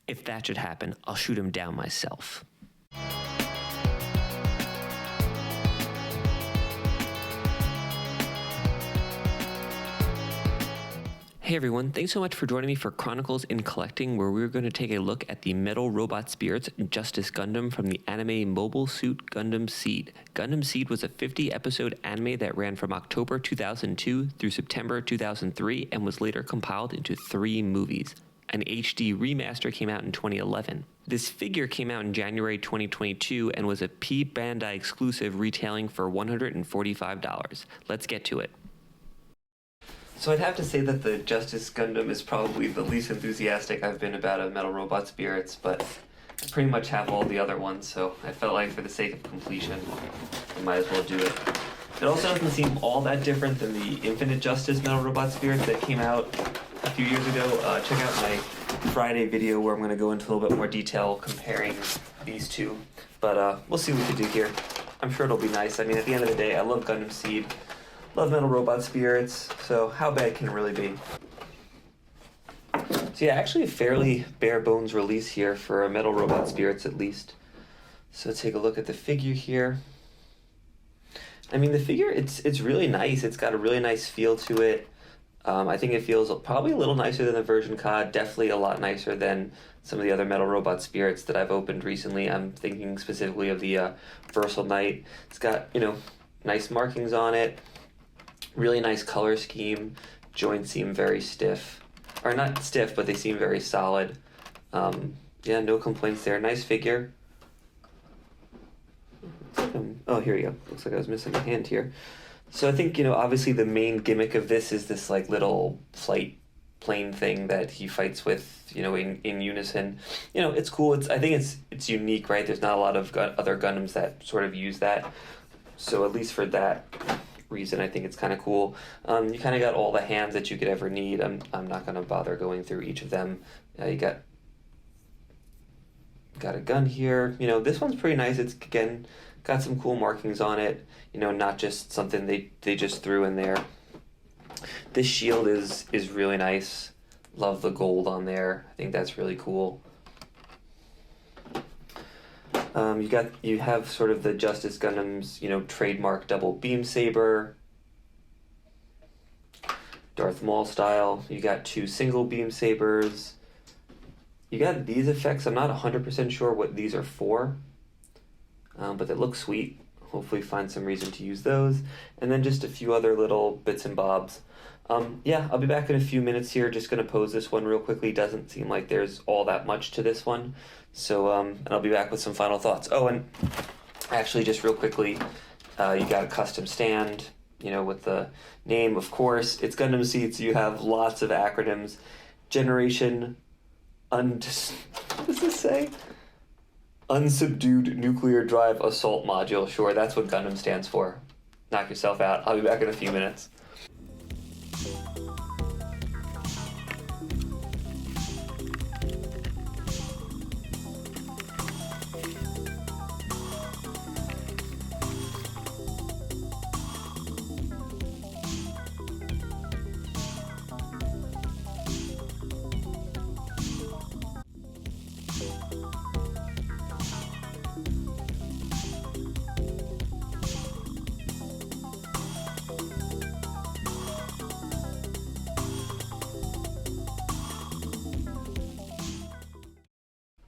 If that should happen, I'll shoot him down myself. Hey everyone, thanks so much for joining me for Chronicles in Collecting, where we're going to take a look at the Metal Robot Spirits Justice Gundam from the anime Mobile Suit Gundam Seed. Gundam Seed was a 50-episode anime that ran from October 2002 through September 2003 and was later compiled into 3 movies. An HD remaster came out in 2011. This figure came out in January 2022 and was a P Bandai exclusive, retailing for $145. Let's get to it. So I'd have to say that the Justice Gundam is probably the least enthusiastic I've been about a Metal Robot Spirits, but I pretty much have all the other ones, so I felt like for the sake of completion, I might as well do it. It also doesn't seem all that different than the Infinite Justice Metal Robot Spirits that came out a few years ago. Check out my Friday video where I'm going to go into a little bit more detail comparing these two, but we'll see what we can do here. I'm sure it'll be nice. I mean, at the end of the day, I love Gundam Seed. Love Metal Robot Spirits, so how bad can it really be? So yeah, actually a fairly bare bones release here for a Metal Robot Spirits at least. So take a look at the figure here. I mean, the figure, it's really nice. It's got a really nice feel to it. I think it feels probably a little nicer than the version COD, definitely a lot nicer than some of the other Metal Robot Spirits that I've opened recently. I'm thinking specifically of the Versal Knight. It's got, you know, nice markings on it. Really nice color scheme. Joints seem very stiff. Or not stiff, but they seem very solid. Yeah, no complaints there. Nice figure. Oh, here we go. Looks like I was missing a hand here. So I think, you know, obviously the main gimmick of this is this like little flight plane thing that he fights with, you know, in unison. You know, it's cool. I think it's unique, right? There's not a lot of other Gundams that sort of use that. So at least for that reason, I think it's kind of cool. You kind of got all the hands that you could ever need. I'm not going to bother going through each of them. You got a gun here. You know, this one's pretty nice. It's, again, got some cool markings on it. You know, not just something they just threw in there. This shield is really nice. Love the gold on there. I think that's really cool. You have sort of the Justice Gundam's, you know, trademark double beam saber, Darth Maul style. You got 2 single beam sabers. You got these effects. I'm not 100% sure what these are for, but they look sweet. Hopefully find some reason to use those. And then just a few other little bits and bobs. Yeah, I'll be back in a few minutes here. Just going to pose this one real quickly. Doesn't seem like there's all that much to this one. So, and I'll be back with some final thoughts. Oh, and actually just real quickly, you got a custom stand, you know, with the name, of course. It's Gundam Seed, so you have lots of acronyms. Generation, what does this say? Unsubdued Nuclear Drive Assault Module. Sure, that's what Gundam stands for. Knock yourself out. I'll be back in a few minutes.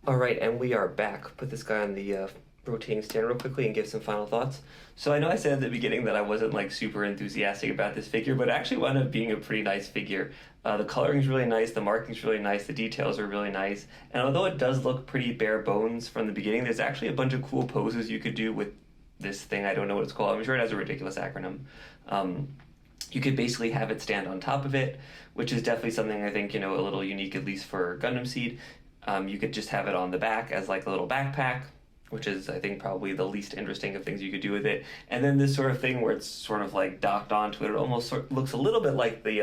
All right, and we are back. Put this guy on the rotating stand real quickly and give some final thoughts. So I know I said at the beginning that I wasn't like super enthusiastic about this figure, but it actually wound up being a pretty nice figure. The coloring's really nice, the marking's really nice, the details are really nice, and although it does look pretty bare bones from the beginning, there's actually a bunch of cool poses you could do with this thing. I don't know what it's called. I'm sure it has a ridiculous acronym. You could basically have it stand on top of it, which is definitely something I think, you know, a little unique, at least for Gundam Seed. You could just have it on the back as like a little backpack, which is, I think, probably the least interesting of things you could do with it. And then this sort of thing where it's sort of like docked onto it. It almost looks a little bit like the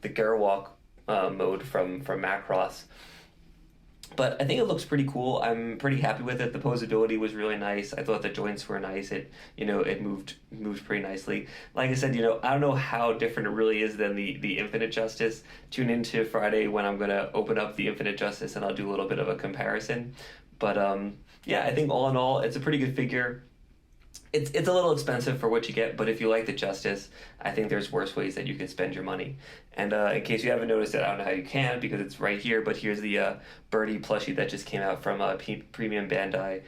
Garwalk mode from Macross. But I think it looks pretty cool. I'm pretty happy with it. The posability was really nice. I thought the joints were nice. It moved pretty nicely. Like I said, I don't know how different it really is than the Infinite Justice. Tune into Friday when I'm gonna open up the Infinite Justice and I'll do a little bit of a comparison. But yeah, I think all in all, it's a pretty good figure. It's a little expensive for what you get, but if you like the Justice, I think there's worse ways that you can spend your money. And in case you haven't noticed it, I don't know how you can because it's right here, but here's the Birdie plushie that just came out from Premium Bandai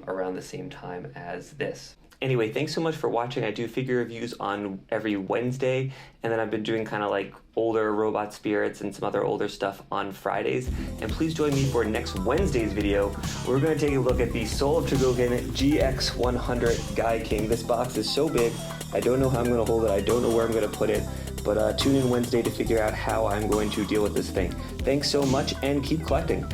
around the same time as this. Anyway, thanks so much for watching. I do figure reviews on every Wednesday, and then I've been doing kind of like older robot spirits and some other older stuff on Fridays. And please join me for next Wednesday's video. We're going to take a look at the Soul of Chogokin GX100 Guy King. This box is so big, I don't know how I'm going to hold it. I don't know where I'm going to put it, but tune in Wednesday to figure out how I'm going to deal with this thing. Thanks so much, and keep collecting.